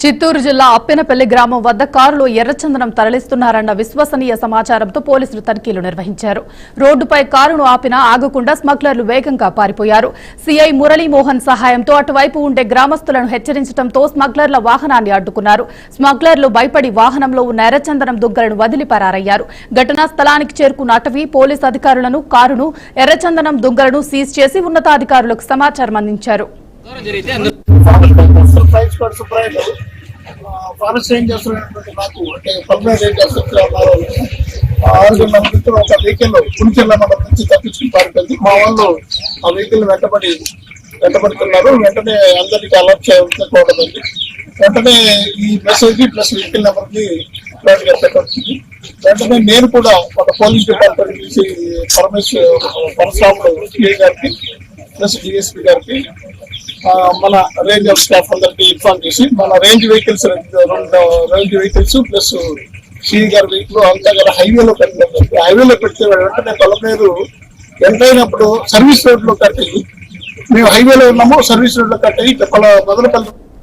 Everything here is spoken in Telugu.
చిత్తూరు జిల్లా అప్పెనపల్లి గ్రామం వద్ద కారులో ఎర్రచందనం తరలిస్తున్నారన్న విశ్వసనీయ సమాచారంతో పోలీసులు తనిఖీలు నిర్వహించారు. రోడ్డుపై కారును ఆపినా ఆగకుండా స్మగ్లర్లు వేగంగా పారిపోయారు. సీఐ మురళీమోహన్ సహాయంతో అటువైపు ఉండే గ్రామస్తులను హెచ్చరించడంతో స్మగ్లర్ల వాహనాన్ని అడ్డుకున్నారు. స్మగ్లర్లు భయపడి వాహనంలో ఉన్న ఎర్రచందనం దుగ్గలను వదిలి పరారయ్యారు. ఘటనా స్థలానికి చేరుకున్న అటవీ పోలీసు అధికారులను కారును ఎర్రచందనం దుగ్గలను సీజ్ చేసి ఉన్నతాధికారులకు సమాచారం అందించారు. ఫారెస్ట్ ఏం చేస్తున్నటువంటి నాకు అంటే పర్మనెంట్ ఏం చేస్తున్నారు 6 గంటల ఒక వెహికల్ పులిచెల్ల మండలం నుంచి తప్పించుకుని పారిపోయింది. మా వాళ్ళు ఆ వెహికల్ వెంటబడుతున్నారు. వెంటనే అందరికీ అలర్ట్ చేయకూడదండి. వెంటనే ఈ మెసేజ్ ప్లస్ వెహికల్ నెంబర్ కి పెట్టవచ్చు. వెంటనే నేను కూడా ఒక పోలీస్ డిపార్ట్మెంట్ నుంచి పరశురాముడు సిఐ గారికి ప్లస్ డిఎస్పీ గారికి మన రేంజ్ ఆఫ్ స్టాఫ్ అందరికి ఇన్ఫార్మ్ చేసి మన రేంజ్ వెహికల్స్ ప్లస్ సిఈ గారి వెహికల్ అంతా కదా హైవేలో పెట్టడం. హైవేలో పెడితే వెంటనే పొలమేరు ఎంటర్ అయినప్పుడు సర్వీస్ రోడ్ లో కట్టి మేము హైవేలో ఉన్నాము. సర్వీస్ రోడ్ లో కట్టి మొదలుపల్లి